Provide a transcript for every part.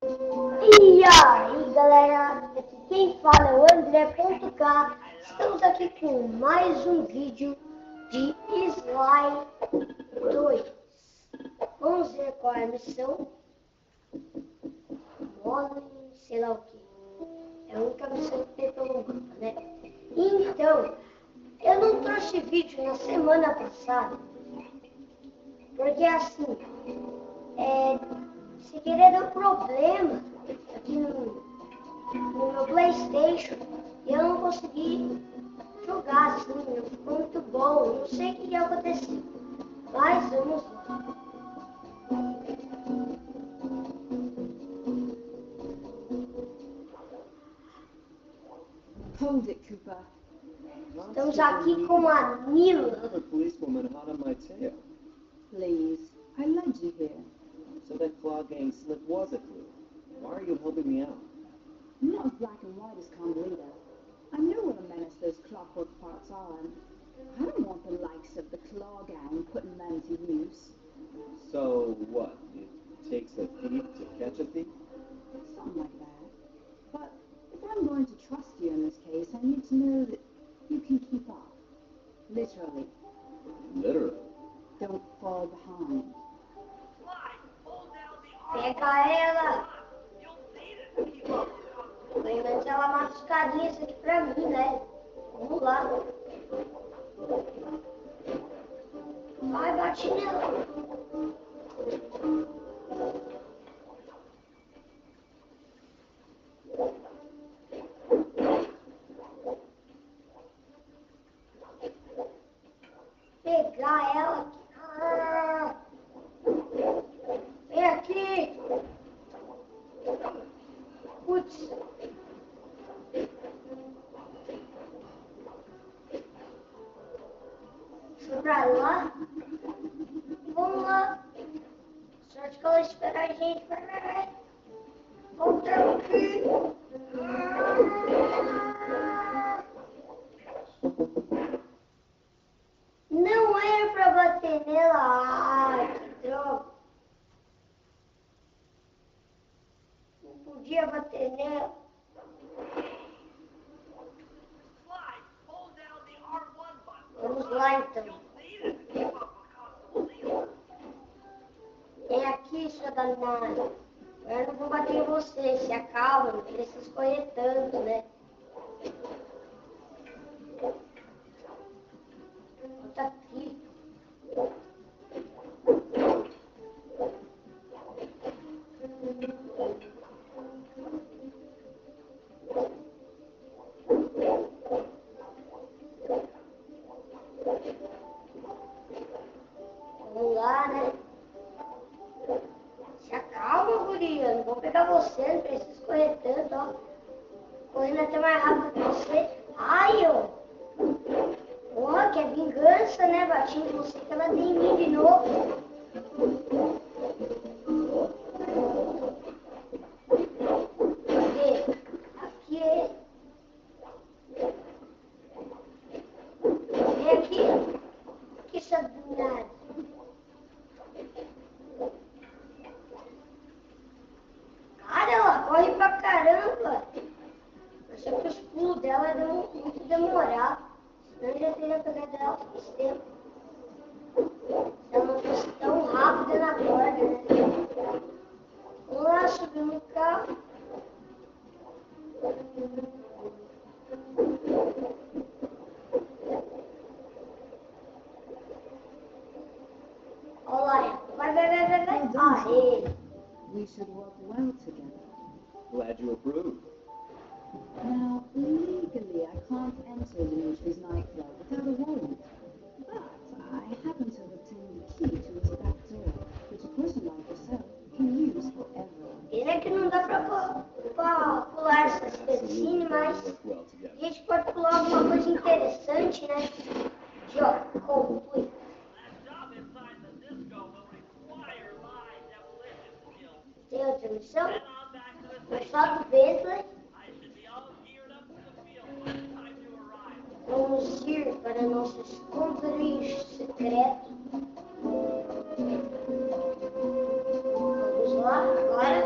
E aí galera, aqui quem fala é o André.k. Estamos aqui com mais um vídeo de Slime 2. Vamos ver qual é a missão. Modo sei lá o que. É a única missão que tem pelo mapa, né? Então, eu não trouxe vídeo na semana passada. Porque assim, se querer deu problema aqui no meu PlayStation e eu não consegui jogar assim, não ficou muito bom, não sei o que aconteceu, mas vamos lá. Hold it, Cooper. Estamos aqui com a Mila. Another policewoman hot on my tail. Please, I led you here. So that Claw Gang slip was a clue. Why are you helping me out? I'm not as black and white as Carmelita. I know what a menace those clockwork parts are, and I don't want the likes of the Claw Gang putting them to use. So what? It takes a thief to catch a thief? Something like that. But if I'm going to trust you in this case, I need to know that you can keep up. Literally. Literally. Don't fall behind. Pega ela. Pelo menos ela mata os carinhas aqui pra mim, né? Vamos lá. Vai, bate nela. Pegar ela aqui. Vem aqui. Putz. Foi pra lá. Vamos lá. Sorte que ela espera a gente. Vai. Volta aqui. Não era pra bater nela. Ai, que droga. Não podia bater nela. Vamos lá então. Vem aqui, sua danada. Eu não vou bater em você. Se acalma, não precisa correr tanto, né? Volta aqui. Vamos lá, né? Se acalma, guria. Não vou pegar você, não precisa correr tanto, ó. Correndo até mais rápido que você. Ai, ó. Porra, que é vingança, né? Bati em você que ela tem em mim de novo. Cadê? Aqui. Vem aqui. Que saudade. Cara, ela corre pra caramba. Só que os pulos dela é muito demorado. Senão eu já teria pegado ela faz tempo. Se ela não fosse tão rápida na corda, né? Vamos lá, subir no carro. Olha lá, vai. Aê! We should work well together. Glad you approve. Now, legally, I can't enter Dimitri's nightclub without a warrant. But I happen to have obtained the key to his back door, which a person like yourself can use forever. Pena que não dá pra pular essas cutscenes, mas Work well together. a gente pode pular alguma coisa interessante, né? De ó, conclui. Tem outra missão? Foi só do Bentley. Vamos ir para nosso esconderijo secreto. Vamos lá agora.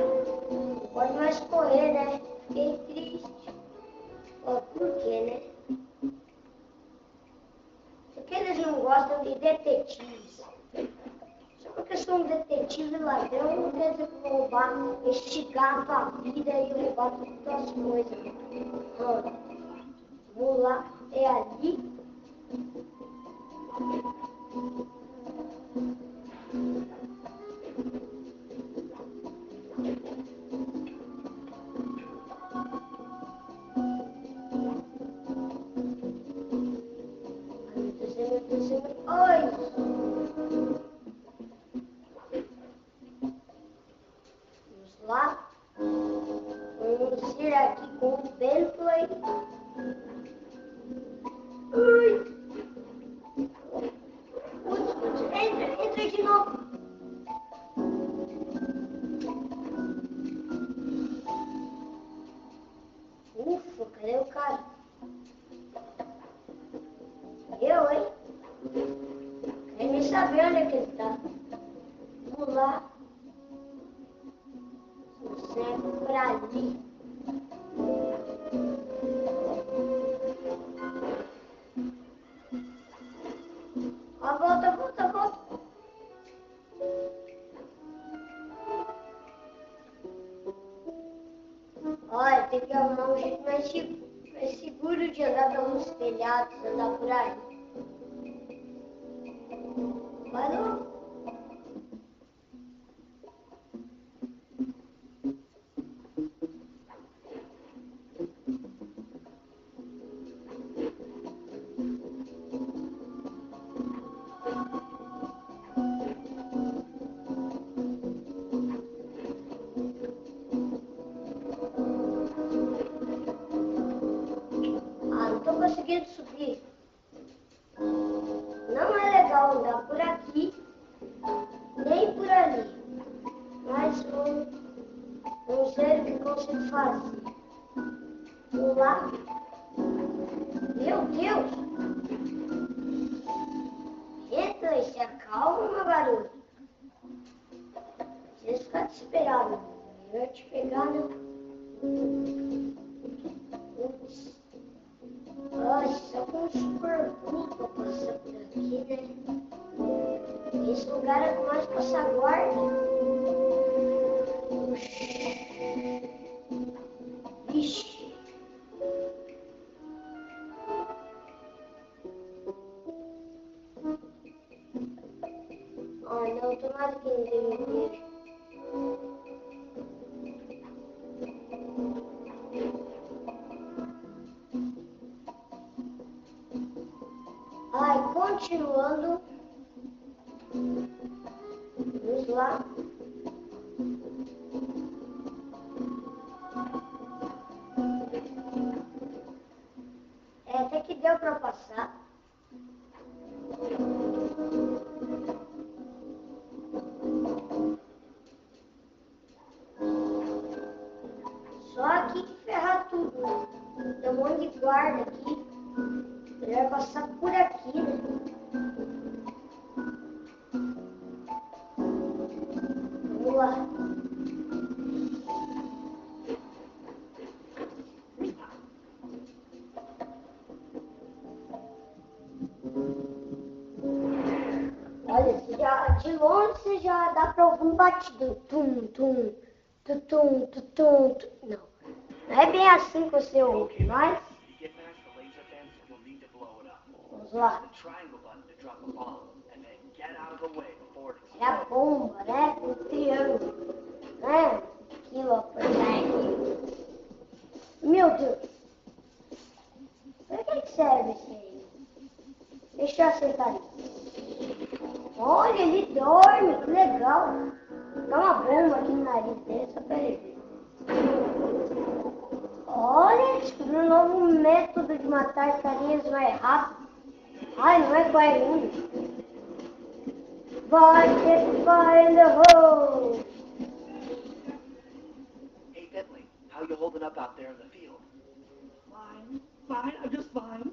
certeza que eu vou roubar este gato a vida e roubar todas as coisas. Vou lá, é ali. Oi! Vamos lá. Vamos ir aqui com o Bentley. Ui! Putz, entra de novo. Ufa, cadê o cara? Eu, hein? Quero nem saber onde é que ele tá. Vamos lá. Você é pra ali. Ó, volta. Olha, tem que arrumar um jeito mais seguro de andar pelos telhados, andar por aí. Vai logo. Não tô conseguindo subir. Não é legal andar por aqui, nem por ali. Mas vamos ver o que consigo fazer. Vamos lá. Meu Deus! Bentley, se acalma, meu garoto. Precisa ficar desesperado. Eu ia te pegar, não. Ups. Ai, só com um super glue pra passar por aqui, né? Esse lugar é mais passar guarda. Vixe. Ai, não, tomara que ninguém me veja. Ai, continuando. Vamos lá. Até que deu pra passar. Só aqui que ferrar tudo, né? Tem um monte de guarda aqui. Melhor passar por aqui, né? Vamos lá. Olha, de longe você já dá pra ouvir um batido. Tum, tum, tum, tum, tum, tum, tum. Não é bem assim que você ouve, mas... Vamos lá. É a bomba, né? O triângulo. Né? Aquilo, ó, por aí. Meu Deus. Pra que serve isso aí? Deixa eu acertar ali. Olha, ele dorme, que legal. Dá uma bomba aqui no nariz dele, só pra ele ver. Olha, descobriu um novo método de matar as carinhas mais rápido. Ai, não é qual ainda. Vai get fire in the hole. Hey, Bentley, how you holding up out there in the field? Fine, I'm just fine.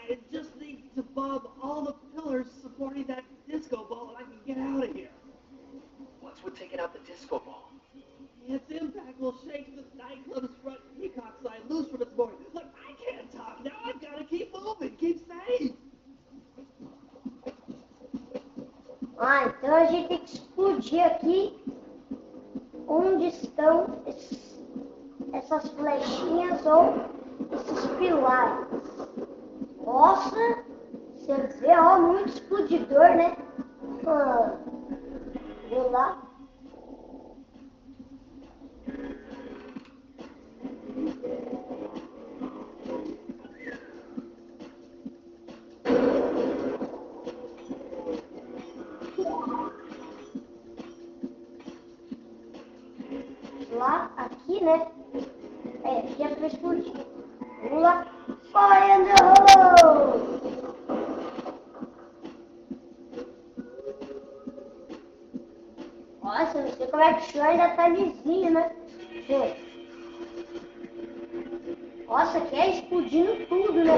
I just need to bob all the pillars supporting that disco ball and I can get out of here. What's with taking out the disco ball? Its impact will shake the nightclub's front peacock sign loose from its mooring. Look, I can't talk now. I've got to keep moving, keep safe. Ah, então a gente tem que explodir aqui onde estão essas flechinhas ou esses pilares. Nossa, você vê, ó, muito explodidor, né? Viu lá? Lá, aqui, né? Aqui é pra explodir. Vamos lá. Fire in the hole! Nossa, não sei como é que o chão ainda tá lisinho, né? Nossa, aqui é explodindo tudo, né?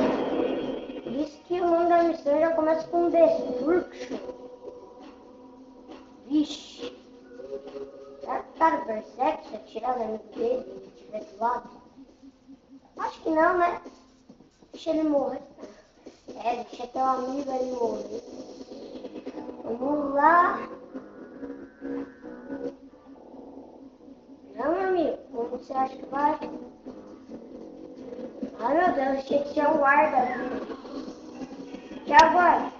Por isso que o nome da missão já começa com Destruction. Vixe. Será que o cara persegue se atirar no amigo dele e ele estiver do lado? Acho que não, né? Deixa ele morrer. Deixa teu amigo ele morrer. Vamos lá. Não, meu amigo. Como você acha que vai? Ai, meu Deus, achei que tinha um guarda aqui. E agora?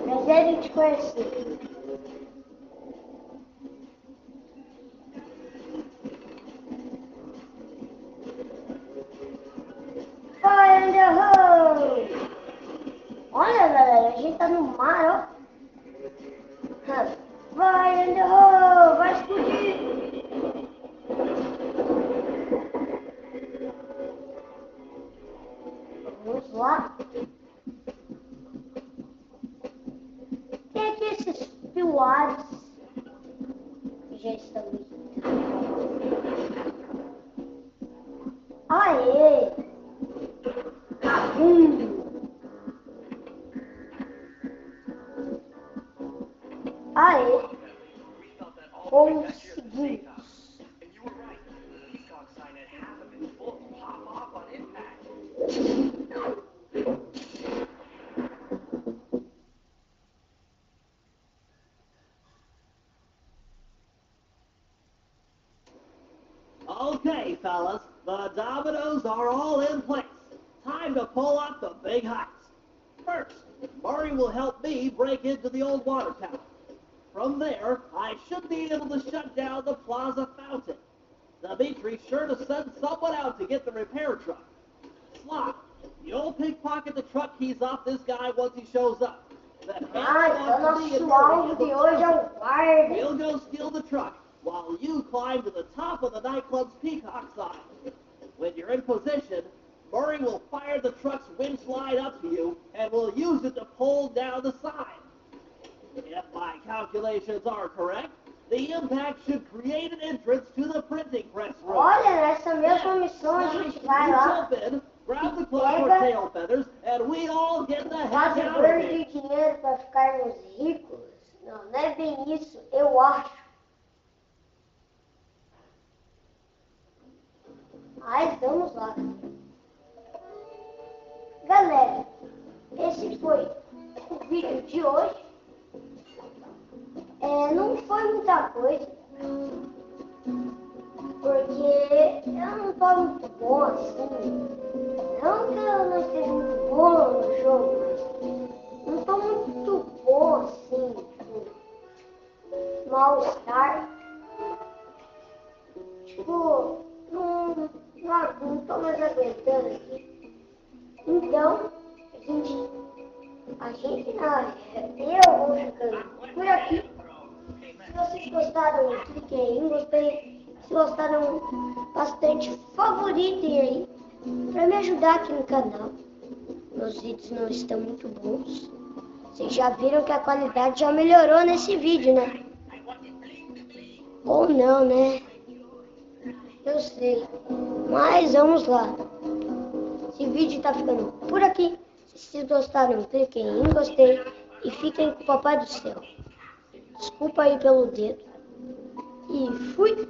Prazer em te conhecer. Fire in the hole! Olha, galera, a gente tá no mar, ó. Fire in the hole! Vai explodir! Vamos lá. Tem aqui esses pilares que já estão Aê! Aê! Conseguimos! Okay, fellas, the dominoes are all in place. Time to pull up the big heights. First, Murray will help me break into the old water tower. From there, I should be able to shut down the plaza fountain. Dimitri's sure to send someone out to get the repair truck. Slot, you'll pickpocket the truck keys off this guy once he shows up. Then hand them off to me and Murray. De hoje é o guarda. We'll go steal the truck while you climb to the top of the nightclub's peacock sign. When you're in position, Murray will fire the truck's winch line up to you and will use it to pull down the sign. If my calculations are correct, the impact should create an entrance to the printing press room. Olha, nessa mesma missão a gente vai lá, Jump in, grab the clock or tail feathers, and we all get the heck faz out of ganho here. de dinheiro para ficarmos ricos. Não, não é bem isso, eu acho. Mas vamos lá. Galera, esse foi o vídeo de hoje. Não foi muita coisa, porque eu não tô muito bom assim. Não que eu não esteja muito bom no jogo, mas não tô muito bom assim, tipo, mal-estar. Tipo, não tô mais aguentando aqui. Então, a gente não, eu vou ficando por aqui. Se vocês gostaram, cliquem em gostei. Se gostaram bastante, favoritem aí, para me ajudar aqui no canal. Meus vídeos não estão muito bons. Vocês já viram que a qualidade já melhorou nesse vídeo, né? Ou não, né? Eu sei. Mas vamos lá. Esse vídeo tá ficando por aqui. Se vocês gostaram, cliquem em gostei e fiquem com o Papai do Céu. Desculpa aí pelo dedo. E fui!